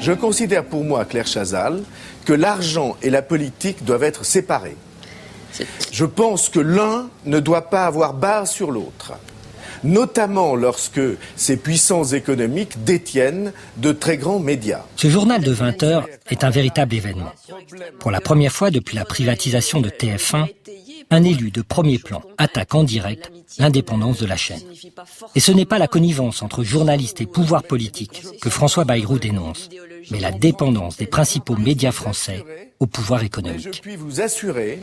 Je considère pour moi, Claire Chazal, que l'argent et la politique doivent être séparés. Je pense que l'un ne doit pas avoir base sur l'autre, notamment lorsque ces puissances économiques détiennent de très grands médias. Ce journal de 20 heures est un véritable événement. Pour la première fois depuis la privatisation de TF1, un élu de premier plan attaque en direct l'indépendance de la chaîne. Et ce n'est pas la connivence entre journalistes et pouvoir politique que François Bayrou dénonce, mais la dépendance des principaux médias français au pouvoir économique. Je puis vous assurer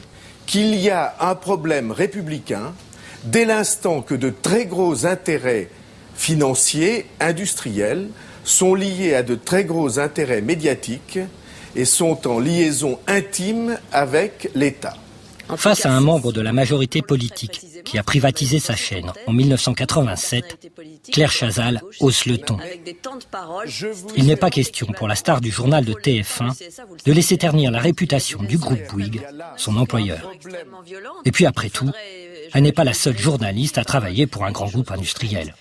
qu'il y a un problème républicain dès l'instant que de très gros intérêts financiers, industriels, sont liés à de très gros intérêts médiatiques et sont en liaison intime avec l'État. Face à un membre de la majorité politique qui a privatisé sa chaîne en 1987, Claire Chazal hausse le ton. Il n'est pas question pour la star du journal de TF1 de laisser ternir la réputation du groupe Bouygues, son employeur. Et puis après tout, elle n'est pas la seule journaliste à travailler pour un grand groupe industriel.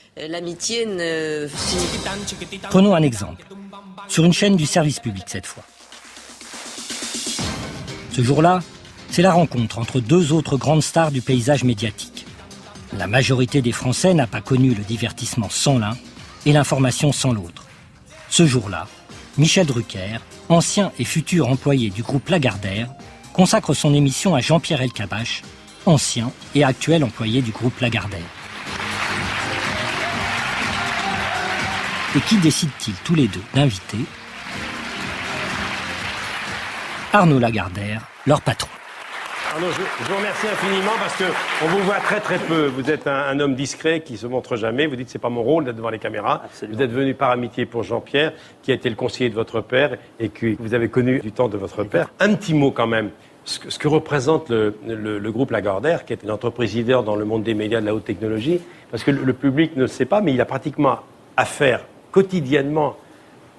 Prenons un exemple, sur une chaîne du service public cette fois. Ce jour-là, c'est la rencontre entre deux autres grandes stars du paysage médiatique. La majorité des Français n'a pas connu le divertissement sans l'un et l'information sans l'autre. Ce jour-là, Michel Drucker, ancien et futur employé du groupe Lagardère, consacre son émission à Jean-Pierre Elkabbach, ancien et actuel employé du groupe Lagardère. Et qui décident-ils tous les deux d'inviter? Arnaud Lagardère, leur patron. Arnaud, je vous remercie infiniment parce qu'on vous voit très très peu. Vous êtes un homme discret qui se montre jamais. Vous dites que c'est pas mon rôle d'être devant les caméras. Absolument. Vous êtes venu par amitié pour Jean-Pierre, qui a été le conseiller de votre père et que vous avez connu du temps de votre père. Un petit mot quand même. Ce que représente le groupe Lagardère, qui est une entreprise leader dans le monde des médias de la haute technologie, parce que le public ne le sait pas, mais il a pratiquement affaire quotidiennement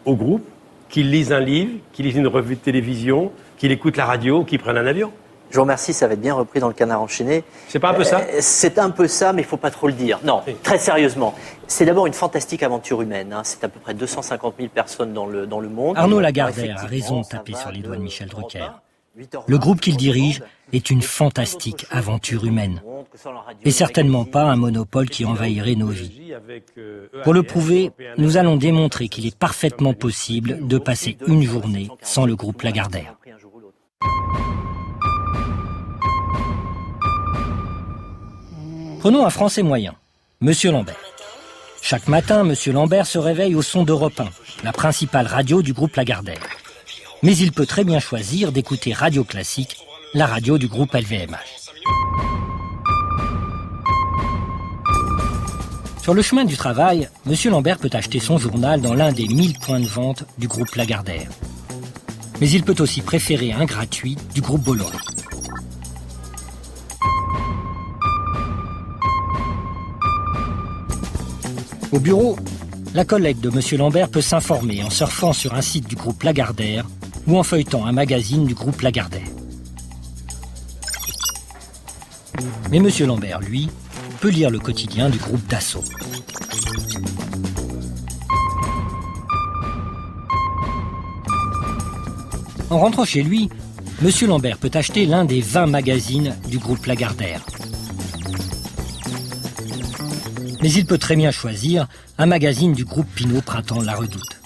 au groupe, qu'il lise un livre, qu'il lise une revue de télévision, qu'il écoute la radio, qu'il prenne un avion. Je vous remercie, ça va être bien repris dans le Canard enchaîné. C'est pas un peu ça? C'est un peu ça, mais il ne faut pas trop le dire. Non, très sérieusement. C'est d'abord une fantastique aventure humaine. Hein. C'est à peu près 250 000 personnes dans le monde. Arnaud Lagardère a raison de taper sur les doigts de Michel Drucker. Le groupe qu'il dirige est une fantastique aventure humaine. Et certainement pas un monopole qui envahirait nos vies. Pour le prouver, nous allons démontrer qu'il est parfaitement possible de passer une journée sans le groupe Lagardère. Prenons un Français moyen, Monsieur Lambert. Chaque matin, Monsieur Lambert se réveille au son d'Europe 1, la principale radio du groupe Lagardère. Mais il peut très bien choisir d'écouter Radio Classique, la radio du groupe LVMH. Sur le chemin du travail, Monsieur Lambert peut acheter son journal dans l'un des 1000 points de vente du groupe Lagardère. Mais il peut aussi préférer un gratuit du groupe Bolloré. Au bureau, la collègue de M. Lambert peut s'informer en surfant sur un site du groupe Lagardère ou en feuilletant un magazine du groupe Lagardère. Mais M. Lambert, lui, peut lire le quotidien du groupe Dassault. En rentrant chez lui, M. Lambert peut acheter l'un des 20 magazines du groupe Lagardère. Mais il peut très bien choisir un magazine du groupe Pinault Printemps La Redoute.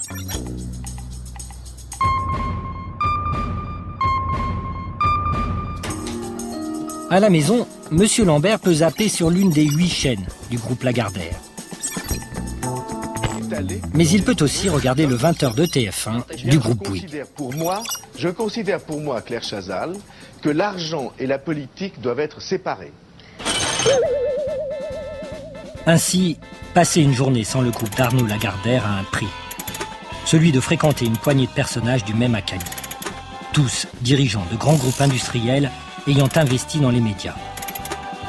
À la maison, M. Lambert peut zapper sur l'une des 8 chaînes du groupe Lagardère. Mais il peut aussi regarder le 20h de TF1 du groupe Bouygues. Je considère pour moi, Claire Chazal, que l'argent et la politique doivent être séparés. Ainsi, passer une journée sans le groupe d'Arnaud Lagardère a un prix. Celui de fréquenter une poignée de personnages du même acabit. Tous dirigeants de grands groupes industriels ayant investi dans les médias.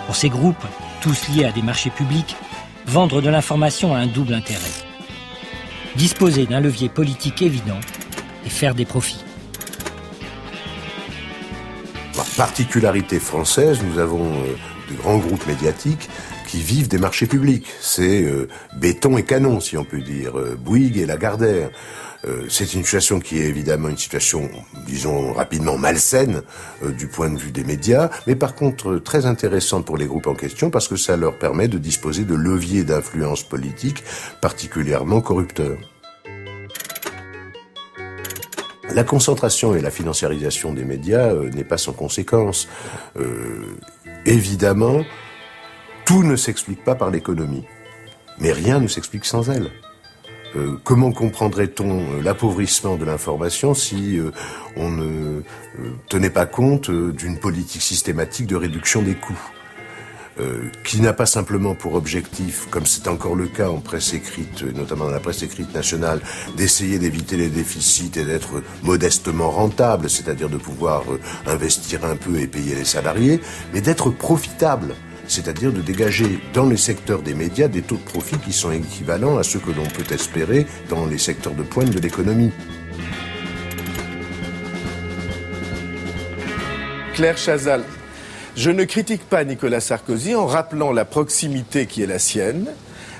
Pour ces groupes, tous liés à des marchés publics, vendre de l'information a un double intérêt. Disposer d'un levier politique évident et faire des profits. Par particularité française, nous avons de grands groupes médiatiques qui vivent des marchés publics. C'est béton et canon, si on peut dire, Bouygues et Lagardère. C'est une situation qui est évidemment une situation, disons rapidement, malsaine du point de vue des médias, mais par contre très intéressante pour les groupes en question parce que ça leur permet de disposer de leviers d'influence politique particulièrement corrupteurs. La concentration et la financiarisation des médias n'est pas sans conséquence. Évidemment, tout ne s'explique pas par l'économie, mais rien ne s'explique sans elle. Comment comprendrait-on l'appauvrissement de l'information si on ne tenait pas compte d'une politique systématique de réduction des coûts qui n'a pas simplement pour objectif, comme c'est encore le cas en presse écrite, notamment dans la presse écrite nationale, d'essayer d'éviter les déficits et d'être modestement rentable, c'est-à-dire de pouvoir investir un peu et payer les salariés, mais d'être profitable. C'est-à-dire de dégager dans les secteurs des médias des taux de profit qui sont équivalents à ceux que l'on peut espérer dans les secteurs de pointe de l'économie. Claire Chazal, je ne critique pas Nicolas Sarkozy en rappelant la proximité qui est la sienne,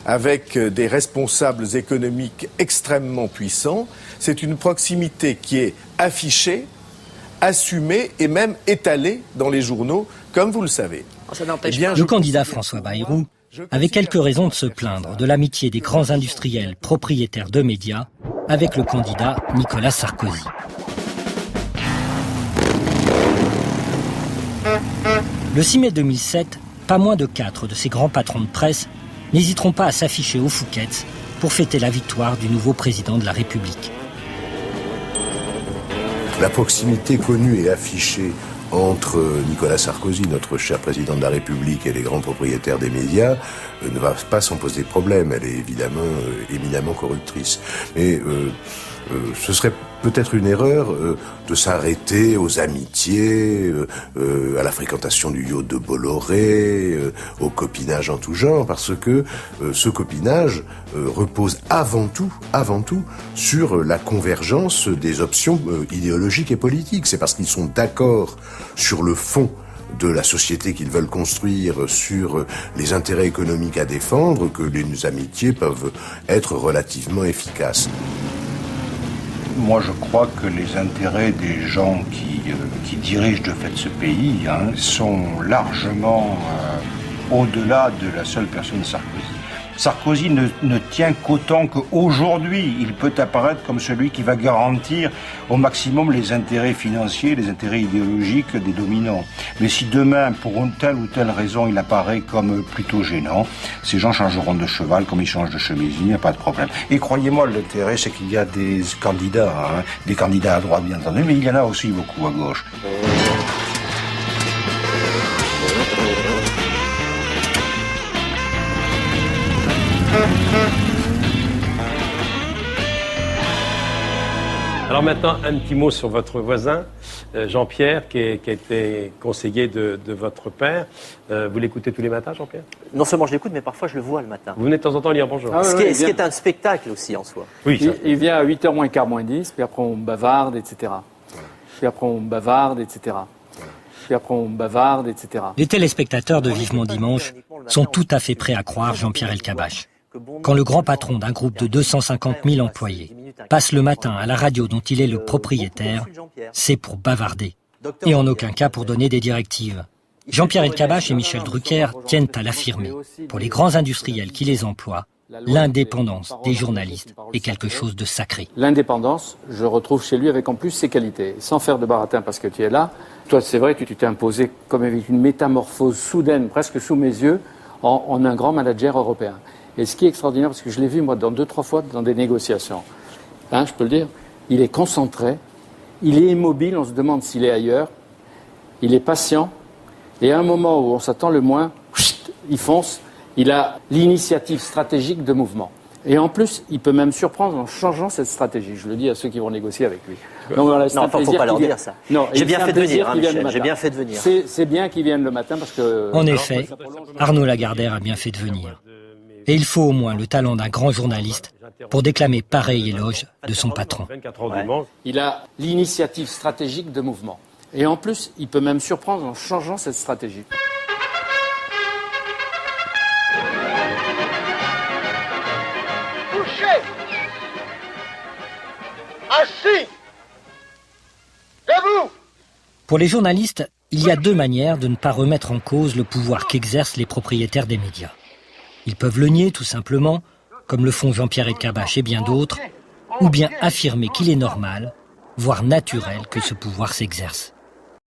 avec des responsables économiques extrêmement puissants. C'est une proximité qui est affichée, assumée et même étalée dans les journaux, comme vous le savez. Le candidat François Bayrou avait quelques raisons de se plaindre de l'amitié des grands industriels propriétaires de médias avec le candidat Nicolas Sarkozy. Le 6 mai 2007, pas moins de 4 de ces grands patrons de presse n'hésiteront pas à s'afficher aux Fouquet's pour fêter la victoire du nouveau président de la République. La proximité connue et affichée entre Nicolas Sarkozy, notre cher président de la République, et les grands propriétaires des médias ne va pas sans poser problème. Elle est évidemment éminemment corruptrice. Mais ce serait peut-être une erreur de s'arrêter aux amitiés, à la fréquentation du yacht de Bolloré, au copinage en tout genre, parce que ce copinage repose avant tout sur la convergence des options idéologiques et politiques. C'est parce qu'ils sont d'accord sur le fond de la société qu'ils veulent construire, sur les intérêts économiques à défendre, que les amitiés peuvent être relativement efficaces. Moi, je crois que les intérêts des gens qui dirigent de fait ce pays sont largement au-delà de la seule personne Sarkozy. Sarkozy ne tient qu'autant qu'aujourd'hui, il peut apparaître comme celui qui va garantir au maximum les intérêts financiers, les intérêts idéologiques des dominants. Mais si demain, pour une telle ou telle raison, il apparaît comme plutôt gênant, ces gens changeront de cheval comme ils changent de chemise, il n'y a pas de problème. Et croyez-moi, l'intérêt, c'est qu'il y a des candidats à droite bien entendu, mais il y en a aussi beaucoup à gauche. Alors maintenant, un petit mot sur votre voisin, Jean-Pierre, qui a été conseiller de votre père. Vous l'écoutez tous les matins, Jean-Pierre ? Non seulement je l'écoute, mais parfois je le vois le matin. Vous venez de temps en temps lire bonjour. Ce qui est un spectacle aussi en soi. Oui, il vient à 8h moins quart moins 10, puis après on bavarde, etc. Puis après on bavarde, etc. Puis après on bavarde, etc. Les téléspectateurs de Vivement Dimanche sont tout à fait prêts à croire Jean-Pierre Elkabbach. Quand le grand patron d'un groupe de 250 000 employés passe le matin à la radio dont il est le propriétaire, c'est pour bavarder, et en aucun cas pour donner des directives. Jean-Pierre Elkabbach et Michel Drucker tiennent à l'affirmer. Pour les grands industriels qui les emploient, l'indépendance des journalistes est quelque chose de sacré. L'indépendance, je retrouve chez lui avec en plus ses qualités. Sans faire de baratin parce que tu es là, toi c'est vrai que tu t'es imposé comme avec une métamorphose soudaine, presque sous mes yeux, en un grand manager européen. Et ce qui est extraordinaire, parce que je l'ai vu moi 2-3 fois dans des négociations, je peux le dire, il est concentré, il est immobile, on se demande s'il est ailleurs, il est patient, et à un moment où on s'attend le moins, il fonce, il a l'initiative stratégique de mouvement. Et en plus, il peut même surprendre en changeant cette stratégie. Je le dis à ceux qui vont négocier avec lui. Donc voilà, non, il ne faut pas leur dire ça. Non, j'ai bien fait de venir, Michel. J'ai bien fait de venir. C'est bien qu'ils viennent le matin parce que... En effet, Arnaud Lagardère a bien fait de venir. Et il faut au moins le talent d'un grand journaliste pour déclamer pareil éloge de son patron. Il a l'initiative stratégique de mouvement. Et en plus, il peut même surprendre en changeant cette stratégie. Assis! Debout! Pour les journalistes, il y a deux manières de ne pas remettre en cause le pouvoir qu'exercent les propriétaires des médias. Ils peuvent le nier tout simplement, comme le font Jean-Pierre Elkabbach et bien d'autres, ou bien affirmer qu'il est normal, voire naturel, que ce pouvoir s'exerce.